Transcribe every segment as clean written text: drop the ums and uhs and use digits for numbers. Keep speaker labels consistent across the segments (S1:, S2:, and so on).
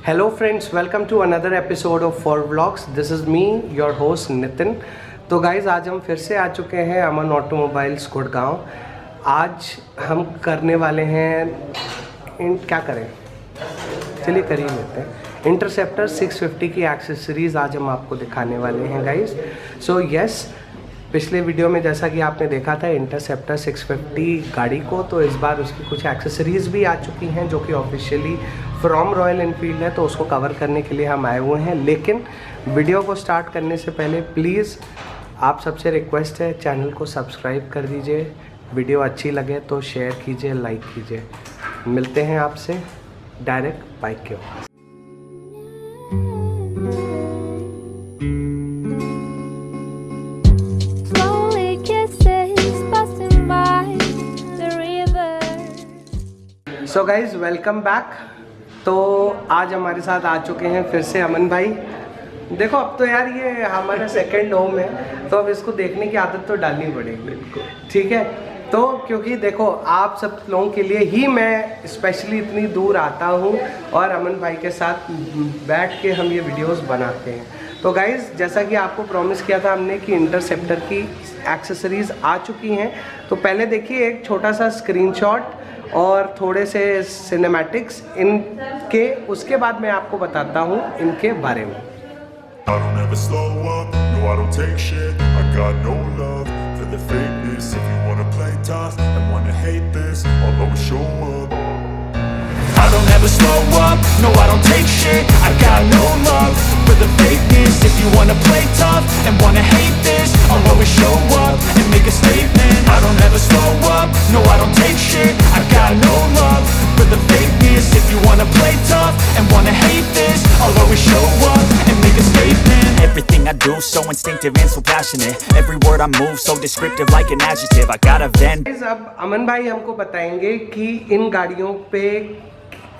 S1: Hello friends, welcome to another episode of for vlogs. This is me your host Nitin. तो guys, आज हम फिर से आ चुके हैं अमन ऑटोमोबाइल्स गुड़गांव। आज हम करने वाले हैं क्या करें, चलिए कर ही लेते हैं। इंटरसेप्टर 650 की एक्सेसरीज़ आज हम आपको दिखाने वाले हैं गाइज़। सो यस, पिछले वीडियो में जैसा कि आपने देखा था इंटरसेप्टर 650 गाड़ी को, तो इस बार उसकी कुछ एक्सेसरीज़ भी आ चुकी हैं जो कि ऑफिशियली फ्रॉम रॉयल एनफील्ड है, तो उसको कवर करने के लिए हम आए हुए हैं। लेकिन वीडियो को स्टार्ट करने से पहले प्लीज़ आप सबसे रिक्वेस्ट है, चैनल को सब्सक्राइब कर दीजिए। वीडियो अच्छी लगे तो शेयर कीजिए, लाइक कीजिए। मिलते हैं आपसे डायरेक्ट बाइक के ऊपर। So guys, welcome back. तो आज हमारे साथ आ चुके हैं फिर से अमन भाई। देखो, अब तो यार ये हमारा सेकंड होम है, तो अब इसको देखने की आदत तो डालनी पड़ेगी, ठीक है। तो क्योंकि देखो, आप सब लोगों के लिए ही मैं स्पेशली इतनी दूर आता हूँ और अमन भाई के साथ बैठ के हम ये वीडियोस बनाते हैं। तो गाइज़, जैसा कि आपको प्रॉमिस किया था हमने कि इंटरसेप्टर की एक्सेसरीज़ आ चुकी हैं, तो पहले देखिए एक छोटा सा स्क्रीनशॉट और थोड़े से सिनेमैटिक्स इनके, उसके बाद मैं आपको बताता हूँ इनके बारे में।
S2: I don't ever slow up, no I don't take shit. I got no love for the fakeness. If you wanna play tough and wanna hate this, I'll always show up. I don't ever slow up, no I don't take shit. I got no love for the fakeness. If you wanna play tough and wanna hate this, I'll always show up and make a statement. I don't ever slow up, no I don't take shit. I got no love for the fakeness. If you wanna play tough and wanna hate this, I'll always show up and make a statement.
S3: Everything I do so instinctive and so passionate. Every word I move so descriptive like an adjective. I got a vent.
S1: अब अमन भाई हमको बताएंगे कि इन गाड़ियों पे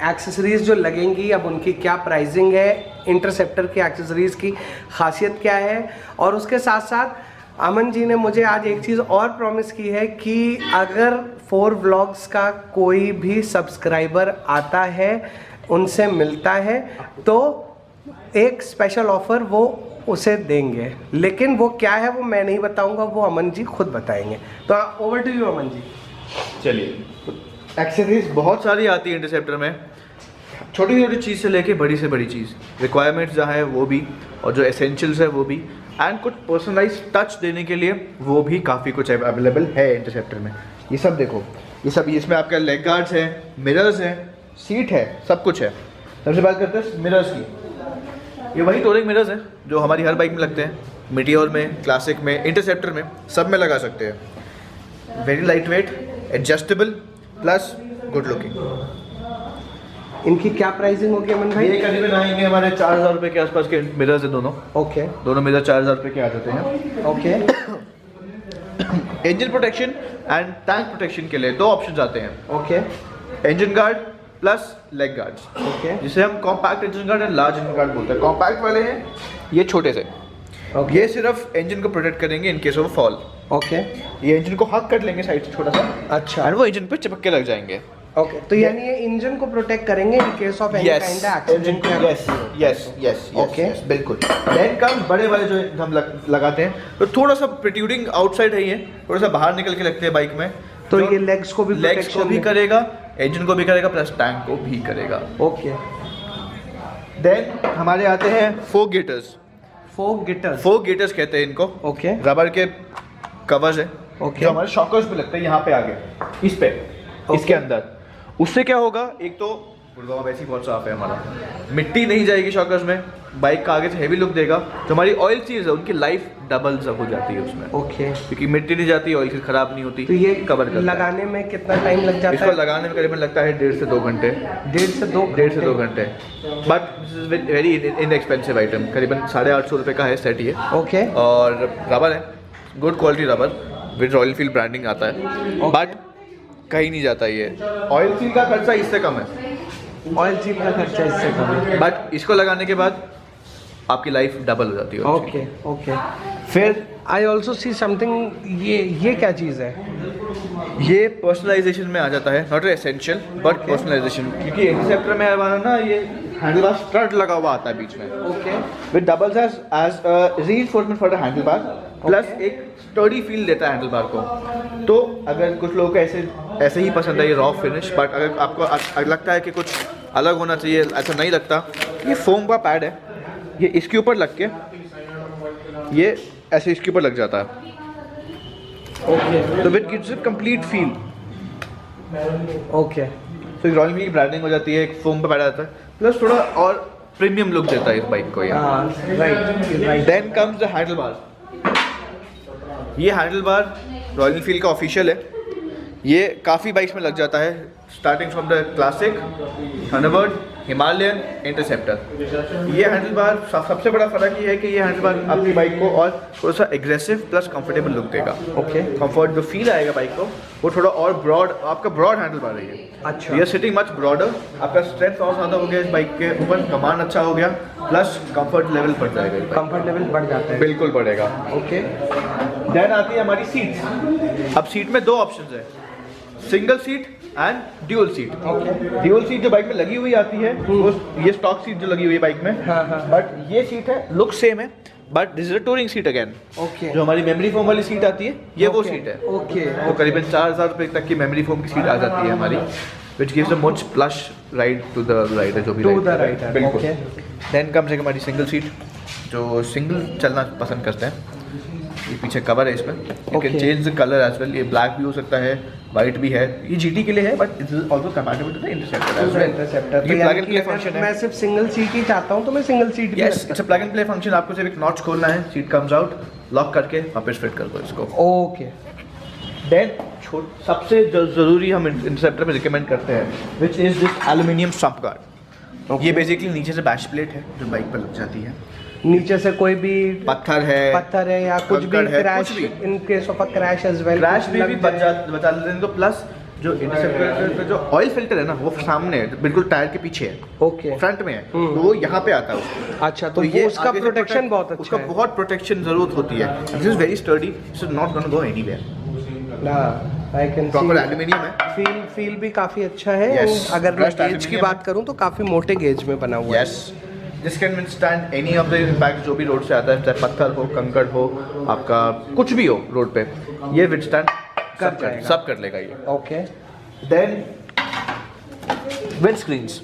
S1: accessories जो लगेंगी, अब उनकी क्या प्राइसिंग है, इंटरसेप्टर की एक्सेसरीज की खासियत क्या है, और उसके साथ साथ अमन जी ने मुझे आज एक चीज़ और प्रॉमिस की है कि अगर 4 व्लॉग्स का कोई भी सब्सक्राइबर आता है, उनसे मिलता है, तो एक स्पेशल ऑफ़र वो उसे देंगे। लेकिन वो क्या है वो मैं नहीं बताऊंगा, वो अमन जी खुद बताएंगे। तो over to you Aman ji.
S4: चलिए, एक्सेसरीज बहुत सारी आती है इंटरसेप्टर में, छोटी छोटी चीज़ से लेके बड़ी से बड़ी चीज़, रिक्वायरमेंट्स जहाँ है वो भी, और जो एसेंशियल्स है वो भी, एंड कुछ पर्सनलाइज टच देने के लिए वो भी काफ़ी कुछ अवेलेबल है इंटरसेप्टर में। ये सब देखो, ये सब इसमें आपका लेग गार्ड्स हैं, मिरर्स हैं, सीट है, सब कुछ है। सबसे बात करते हैं मिरर्स की। ये वही टोरिंग मिरर्स हैं जो हमारी हर बाइक में लगते हैं, मीटियोर में, क्लासिक में, इंटरसेप्टर में, सब में लगा सकते हैं। Very light weight, adjustable, plus good looking.
S1: इनकी क्या प्राइसिंग होगी अमन भाई?
S4: ये करीबन आएंगे हमारे 4000 रुपये के आसपास के मिरर्स हैं दोनों।
S1: ओके,
S4: दोनों मिरर 4000 रुपये के आ जाते हैं।
S1: Okay.
S4: Engine protection and tank protection के लिए 2 ऑप्शन आते हैं।
S1: Okay,
S4: engine guard plus leg guards,
S1: okay,
S4: जिसे हम compact engine guard and large engine guard बोलते हैं। कॉम्पैक्ट वाले हैं ये छोटे से, ये सिर्फ इंजन को प्रोटेक्ट करेंगे इन केस ऑफ फॉल।
S1: ओके,
S4: ये इंजन को हक कर लेंगे साइड से थोड़ा सा,
S1: अच्छा,
S4: और वो इंजन पे चिपक के लग जाएंगे।
S1: ओके। तो यानी ये इंजन को प्रोटेक्ट करेंगे इन case of any kind of accident.
S4: Yes,
S1: okay,
S4: बिल्कुल। देन कम बड़े वाले जो हम लगाते हैं, तो थोड़ा सा प्रोट्रूडिंग आउटसाइड है, ये थोड़ा सा बाहर निकल के लगते हैं बाइक में,
S1: तो ये लेग्स को भी
S4: करेगा, इंजन को भी करेगा, प्लस टैंक को भी करेगा।
S1: ओके।
S4: देन हमारे आते हैं फोक गेटर्स।
S1: फोक गेटर्स
S4: कहते हैं इनको।
S1: ओके,
S4: रबर के कवर्स है,
S1: ओके,
S4: जो हमारे शॉकर्स पे लगते हैं, यहाँ पे आगे इस पे, इसके अंदर। उससे क्या होगा, एक तो गुड़गांव वैसे ही बहुत साफ है हमारा, मिट्टी नहीं जाएगी शॉकर्स में, बाइक का आगे से हैवी लुक देगा। जो हमारी ऑयल सीरीज है उनकी लाइफ डबल हो जाती है उसमें।
S1: ओके,
S4: क्योंकि मिट्टी नहीं जाती, ऑयल सीरीज खराब नहीं होती।
S1: तो ये
S4: कवर
S1: लगाने में कितना टाइम लग जाता है?
S4: इसको लगाने में करीबन लगता है 1.5 से 2 घंटे।
S1: 1.5 से 2
S4: घंटे। But this is very inexpensive item, करीबन 850 रुपये का है सेट ये।
S1: ओके,
S4: और रबर है, good quality rubber with royal Enfield branding आता है, बट कहीं नहीं जाता ये। ऑयल सील का खर्चा इससे कम है,
S1: ऑयल सील का खर्चा इससे कम है,
S4: बट इसको लगाने के बाद आपकी लाइफ डबल हो जाती है।
S1: Okay, okay.
S4: फिर
S1: आई ऑल्सो सी समथिंग, ये क्या चीज़ है?
S4: ये पर्सनलाइजेशन में आ जाता है, नॉट एसेंशियल बट पर्सनलाइजेशन, क्योंकि इंटरसेप्टर में हमारा ना ये हैंडल बार स्टड लगा हुआ आता है बीच में,
S1: okay,
S4: with doubles as reinforcement for the handle bar, plus एक स्टडी फील देता है हैंडल बार को। तो अगर कुछ लोगों को ऐसे ही पसंद है ये रॉ फिनिश, बट अगर आपको लगता है कि कुछ अलग होना चाहिए, ऐसा नहीं लगता, ये फोम का पैड है, ये इसके ऊपर लग के ये ऐसे इसके ऊपर लग जाता है,
S1: ओके,
S4: तो it gives a complete feel.
S1: Okay,
S4: तो रॉयल एनफील्ड की ब्रांडिंग हो जाती है, एक फोम पे पैड आता है, प्लस थोड़ा और प्रीमियम लुक देता है इस बाइक को ये।
S1: Right.
S4: Then comes the handle bar. ये हैंडल बार रॉयल एनफील्ड का ऑफिशियल है, ये काफ़ी बाइक्स में लग जाता है, starting from the Classic, Thunderbird, Himalayan, Interceptor. ये हैंडल बार सबसे बड़ा फ़र्क ये है कि ये हैंडल बार अपनी बाइक को और थोड़ा सा एग्रेसिव प्लस कंफर्टेबल लुक देगा।
S1: ओके,
S4: कंफर्ट जो फील आएगा बाइक को वो थोड़ा और ब्रॉड, आपका ब्रॉड हैंडल बार है ये।
S1: अच्छा,
S4: ये सिटिंग मच ब्रॉडर, आपका स्ट्रेंथ और ज़्यादा हो गया इस बाइक के ऊपर, कमांड अच्छा हो गया, प्लस कंफर्ट लेवल बढ़ जाएगा,
S1: कंफर्ट लेवल बढ़ जाता है,
S4: बिल्कुल बढ़ेगा।
S1: ओके।
S4: देन आती है हमारी सीट्स। अब सीट में दो ऑप्शंस है, single seat and dual seat. Dual seat जो बाइक में लगी हुई आती है वो ये स्टॉक सीट जो लगी हुई है बाइक में, बट ये सीट है, लुक सेम है, but this is a touring seat again.
S1: Okay,
S4: जो हमारी मेमोरी फोम वाली सीट आती है ये वो सीट है।
S1: ओके,
S4: तो करीबन 4000 रुपये तक की मेमोरी फोम की सीट आ जाती है हमारी, which gives a much plush ride to the rider जो भी
S1: टू द
S4: ride कर रहा है।
S1: राइडर,
S4: बिल्कुल।
S1: ओके।
S4: देन कम से कम हमारी सिंगल सीट, जो सिंगल चलना पसंद करते हैं। ये पीछे कवर है इसमें, you can change the colour as well, ये ब्लैक भी हो सकता है, वाइट भी है, ये जीटी के लिए है, but it is also compatible to the Interceptor as well.
S1: Interceptor,
S4: ये प्लग एंड प्ले फंक्शन है।
S1: मैं सिर्फ सिंगल सीट ही चाहता हूँ तो मैं सिंगल सीट भी
S4: yes, it's a plug and play function. आपको सिर्फ एक नॉच खोलना है, सीट कम्स आउट, लॉक करके वापस फिट कर दो इसको।
S1: ओके।
S4: देन सबसे ज़रूरी हम इंटरसेप्टर में रिकमेंड करते हैं, which is this aluminium stump guard. ये बेसिकली नीचे से बैश प्लेट है जो बाइक पर लग जाती है,
S1: नीचे से कोई भी
S4: पत्थर है
S1: या कुछ भी
S4: कंकड़ है,
S1: क्रैश,
S4: कुछ भी।
S1: In case of a crash as well,
S4: crash में भी बचा लेते हैं। तो प्लस जो इंटरसेप्टर का जो ऑयल फिल्टर है ना वो सामने है, बिल्कुल टायर के पीछे है,
S1: ओके,
S4: फ्रंट में है, तो वो यहाँ पे आता है उसको।
S1: अच्छा, तो ये उसका
S4: आगे से
S1: प्रोटेक्शन बहुत अच्छा
S4: उसका
S1: है,
S4: बहुत प्रोटेक्शन जरूरत होती है। This is very sturdy, it's not gonna go anywhere.
S1: I can
S4: proper aluminium है,
S1: फील भी काफी अच्छा है।
S4: Yes,
S1: अगर मैं
S4: brushed
S1: गेज की
S4: aluminium
S1: बात करूं तो काफी मोटे गेज में बना हुआ है।
S4: Yes, this can withstand any of the impact जो भी रोड से आता है, चाहे पत्थर हो, कंकड़ हो, आपका कुछ भी हो रोड पे, ये विथस्टैंड सब कर लेगा ये।
S1: ओके।
S4: देन विंड स्क्रीन्स,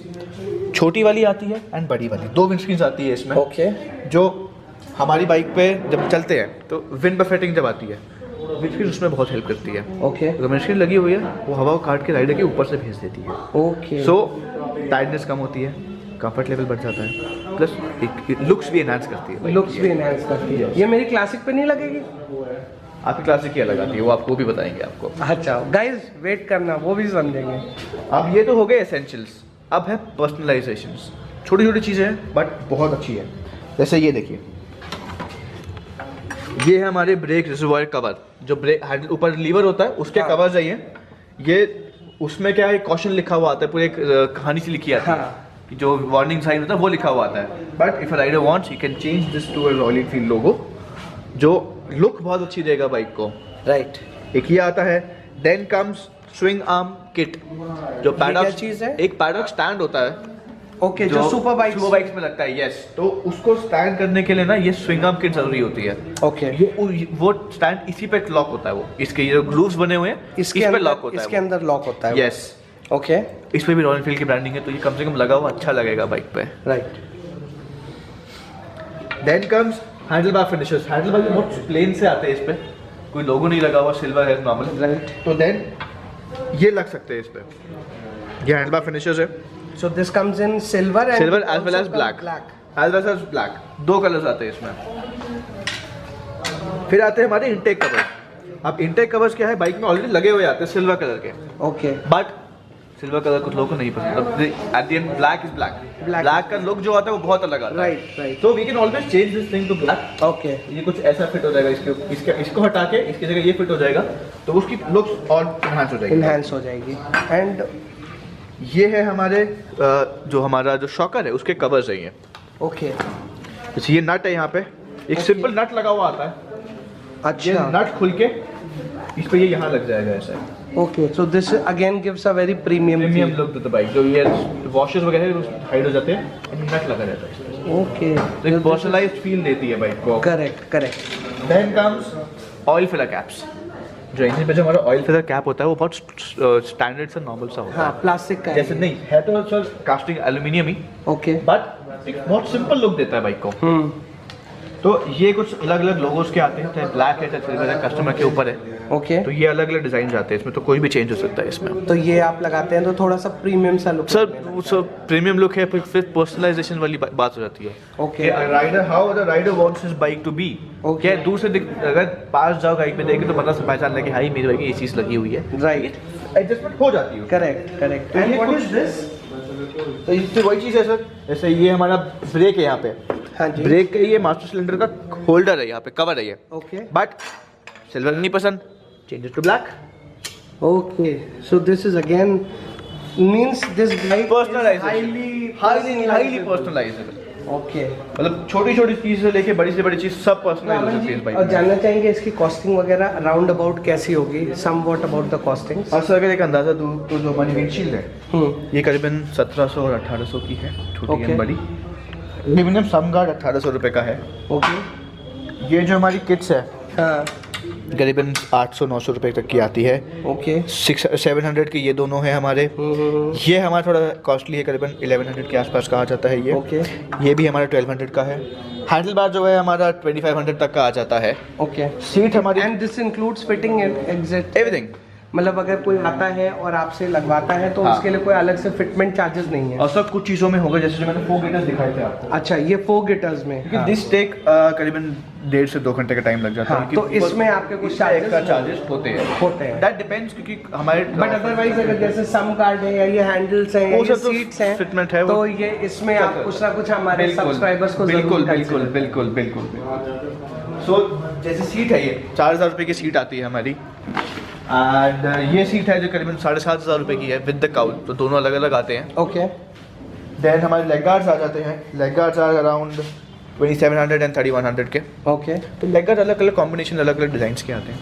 S4: छोटी वाली आती है एंड बड़ी वाली, दो विंड स्क्रीन्स आती है इसमें।
S1: ओके,
S4: जो हमारी बाइक पे जब चलते हैं तो विंड बफेटिंग जब आती है, विंड स्क्रीन उसमें बहुत हेल्प करती है।
S1: ओके,
S4: तो विंड स्क्रीन लगी हुई है, वो हवा को काट के राइडर के ऊपर से भेज देती है,
S1: ओके।
S4: सो टाइटनेस कम होती है, कंफर्ट लेवल बढ़ जाता है, प्लस लुक्स भी एनहांस करती है।
S1: लुक्स भी एनहांस करती है। ये मेरी क्लासिक पे नहीं लगेगी?
S4: आपकी क्लासिक क्या लगाती है वो आपको भी बताएंगे आपको।
S1: अच्छा गाइस, वेट करना, वो भी समझेंगे।
S4: अब ये तो हो गए एसेंशियल्स, अब है पर्सनलाइजेशंस। छोटी छोटी चीज़ें हैं बट बहुत अच्छी है। जैसे ये देखिए, ये है हमारे ब्रेक रिजर्वॉयर कवर, जो ब्रेक हैंडल ऊपर लीवर होता है उसके कवर है ये उसमें क्या है, कॉशन लिखा हुआ आता है, पूरी एक कहानी सी लिखी आती है कि जो वार्निंग साइन होता है वो लिखा हुआ आता है। But if a rider wants he can change this to a Royal Enfield logo, जो लुक बहुत अच्छी देगा बाइक को।
S1: राइट,
S4: एक ये आता है। Then comes swing arm kit, जो पैडॉक
S1: चीज़ है?
S4: एक पैडॉक स्टैंड होता है,
S1: ओके, जो सुपर
S4: बाइक्स में लगता है। यस, तो उसको स्टैंड करने के लिए ना ये स्विंग आर्म किट जरूरी होती है।
S1: ओके,
S4: वो स्टैंड इसी पे लॉक होता है, वो इसके ये ग्लूव्स बने हुए हैं इस पे लॉक होता है,
S1: इसके अंदर लॉक होता है।
S4: Yes,
S1: okay.
S4: इस पे भी रॉयल एनफील्ड की ब्रांडिंग है, तो ये कम से कम लगा हुआ अच्छा लगेगा बाइक पे।
S1: Right.
S4: Then comes handlebar finishers. Handlebar बहुत प्लेन से आते हैं, इस पे कोई लोगो नहीं लगा हुआ, सिल्वर है नॉर्मल।
S1: राइट,
S4: तो देन ये लग सकते हैं इस पे, ये हैंडल बार फिनिशर्स है।
S1: So this comes in silver
S4: as well as black, as well as black, दो कलर्स आते हैं इसमें। फिर आते हैं हमारे इनटेक कवर्स। अब इनटेक कवर्स क्या है, बाइक में ऑलरेडी लगे हुए आते हैं सिल्वर कलर के,
S1: ओके,
S4: बट सिल्वर कलर कुछ लोगों को नहीं पसंद। At the end black is black, black का लुक जो आता है वो बहुत अलग आता है।
S1: Right, right.
S4: तो we can always change this thing to black.
S1: Okay,
S4: ये कुछ ऐसा फिट हो जाएगा, इसको हटा के इसकी जगह ये फिट हो जाएगा, तो उसकी लुक्स और एनहांस हो जाएगी,
S1: इनहैंस हो जाएगी। एंड
S4: ये है हमारे जो हमारा जो शॉकर है उसके कवर्स है ये।
S1: ओके,
S4: जैसे ये नट है यहाँ पे, एक सिंपल नट लगा हुआ आता है,
S1: अच्छा।
S4: ये नट खुल के इस पे ये यहाँ लग जाएगा ऐसा।
S1: Okay, so this again gives a very premium
S4: look to the bike. जो ये वॉशेस वगैरह हाइड हो जाते हैं, नट लगा रहता है इस पे।
S1: ओके,
S4: तो एक पर्सनलाइज्ड फील देती है बाइक को।
S1: Correct.
S4: Then comes oil filler caps. जो इंजन पे जो हमारा ऑयल फिलर कैप होता है वो बहुत स्टैंडर्ड सा नॉर्मल सा होता
S1: हाँ,
S4: है।
S1: प्लास्टिक का
S4: जैसे नहीं है तो sir casting aluminium he,
S1: okay.
S4: But एक बहुत सिंपल लुक देता है बाइक को। तो ये कुछ अलग अलग लोगोस के आते हैं, चाहे ब्लैक है चाहे सिल्वर है, कस्टमर के ऊपर है।
S1: ओके,
S4: तो ये अलग अलग डिजाइन आते हैं इसमें, तो कोई भी चेंज हो सकता है इसमें।
S1: तो ये आप लगाते हैं तो थोड़ा सा प्रीमियम सा लुक।
S4: सर प्रीमियम लुक है, फिर पर्सनलाइजेशन वाली बात हो जाती है।
S1: Okay,
S4: rider how the rider wants his bike to be.
S1: Okay.
S4: क्या दूर से अगर पास जाओ बाइक पे देखे तो पता से पहचान लगे हाई मेरी बाइक में ये चीज लगी हुई है,
S1: राइट।
S4: एडजस्टमेंट हो जाती है।
S1: करेक्ट।
S4: तो ये
S1: व्हाट
S4: कुछ-
S1: इज दिस?
S4: तो इससे वही चीज़ है सर, जैसे ये हमारा ब्रेक है यहाँ पे।
S1: हाँ जी।
S4: ब्रेक का ये मास्टर सिलेंडर का होल्डर है, यहाँ पे कवर है ये।
S1: ओके,
S4: बट सिल्वर नहीं पसंद, changes to black.
S1: Okay, so this is again means this bike
S4: highly personalisable.
S1: Okay,
S4: मतलब छोटी छोटी चीज से लेके बड़ी से बड़ी चीज सब पर्सनलाइज हो सकती है इस बाइक
S1: और
S4: में।
S1: जानना चाहेंगे इसकी कॉस्टिंग वगैरह राउंड अबाउट कैसी होगी, सम व्हाट अबाउट द कॉस्टिंग?
S4: और सर अगर एक अंदाजा दूँ तो जो हमारी विंडशील्ड है ये करीबन 1700 और 1800 की है, छोटी
S1: Okay.
S4: एंड बड़ी। एल्यूमिनियम सम गार्ड 1800 रुपये का है।
S1: ओके,
S4: ये जो हमारी किट्स है
S1: हाँ,
S4: करीबन 800-900 रुपये तक की आती है।
S1: ओके,
S4: 700 के ये दोनों हैं हमारे। ये हमारा थोड़ा कॉस्टली है, करीबन 1100 के आसपास कहा जाता है ये।
S1: ओके,
S4: ये भी हमारा 1200 का है। हैंडल बार जो है हमारा 2500 तक का आ जाता है।
S1: ओके।
S4: सीट हमारी
S1: and this includes fitting exit
S4: everything.
S1: मतलब अगर कोई आता है और आपसे लगवाता है तो
S4: हाँ।
S1: उसके लिए कोई अलग से फिटमेंट चार्जेस नहीं है?
S4: और सब कुछ चीज़ों में होगा, जैसे जो मैंने 4 गिटर्स दिखाए थे आपको।
S1: अच्छा, ये 4 गिटर्स में?
S4: क्योंकि दिस टेक करीबन 1.5 से 2 घंटे का टाइम लग जाता
S1: हाँ,
S4: है।
S1: तो इसमें आपके कुछ
S4: एक्स्ट्रा
S1: चार्जेस
S4: चार्जेस होते हैं। दैट डिपेंड्स, क्योंकि हमारे
S1: बट अदरवाइज अगर जैसे सम कार्ड है या ये हैंडल्स हैं या
S4: वो
S1: ये
S4: सब तो
S1: सीट्स हैं
S4: fitment है वो।
S1: तो ये इसमें आप कुछ ना कुछ हमारे सब्सक्राइबर्स को
S4: बिल्कुल
S1: जरूर
S4: बिल्कुल
S1: consider
S4: बिल्कुल बिल्कुल। सो जैसे सीट है ये 4000 रुपये की सीट आती है हमारी। एंड ये सीट है जो करीबन 7500 रुपये की है विद द काउल, तो दोनों अलग अलग आते हैं।
S1: ओके,
S4: देन हमारे लेग गार्ड्स आ जाते हैं। Leg guards are around 2700 and 3100 के।
S1: ओके।
S4: तो लेग गार्ड अलग अलग कॉम्बिनेशन अलग अलग डिज़ाइंस के आते हैं,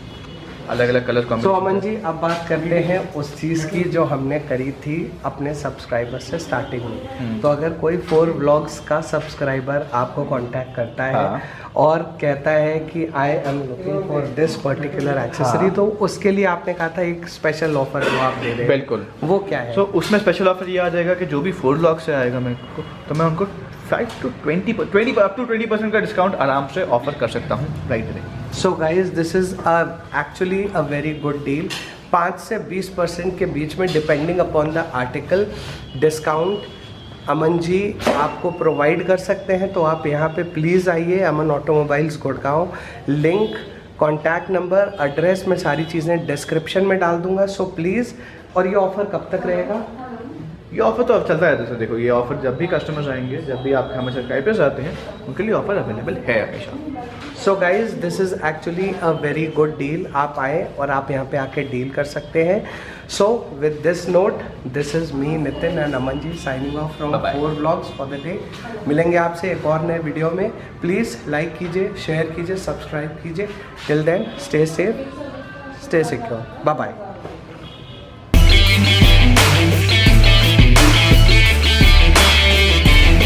S4: अलग अलग कलर
S1: तो
S4: कॉम्बिनेशन।
S1: अमन जी अब बात करते हैं उस चीज़ की जो हमने करी थी अपने सब्सक्राइबर से स्टार्टिंग में। तो अगर कोई 4 व्लॉग्स का सब्सक्राइबर आपको कांटेक्ट करता है
S4: हाँ।
S1: और कहता है कि I am looking for this particular accessory, तो उसके लिए आपने कहा था एक स्पेशल ऑफर जो आप दे रहे हैं।
S4: बिल्कुल।
S1: वो क्या है?
S4: सो उसमें स्पेशल ऑफर ये आ जाएगा कि जो भी 4 व्लॉग से आएगा मेरे को, तो मैं उनको 5 to 20% का डिस्काउंट आराम से ऑफर कर सकता हूँ right away.
S1: So guys this is actually a very good deal. 5 से 20% के बीच में depending upon the article discount Aman ji आपको प्रोवाइड कर सकते हैं। तो आप यहाँ पे प्लीज़ आइए, Aman automobiles Gurgaon. Link, contact number, address मैं सारी चीज़ें डिस्क्रिप्शन में डाल दूंगा। So please. और ये ऑफ़र कब तक रहेगा?
S4: ये ऑफर तो अब चलता है। जैसे देखो, ये ऑफर जब भी कस्टमर्स आएंगे, जब भी आप हमें सब्सक्राइबर्स आते हैं, उनके लिए ऑफर अवेलेबल है हमेशा।
S1: सो guys this is actually a very good deal. आप आए और आप यहाँ पे आके डील कर सकते हैं। So with this note, this is me Nitin and Aman ji signing off from 4 vlogs for the day. मिलेंगे आपसे एक और नए वीडियो में। प्लीज़ लाइक कीजिए, शेयर कीजिए, सब्सक्राइब कीजिए। Till then stay safe, stay secure. Bye bye.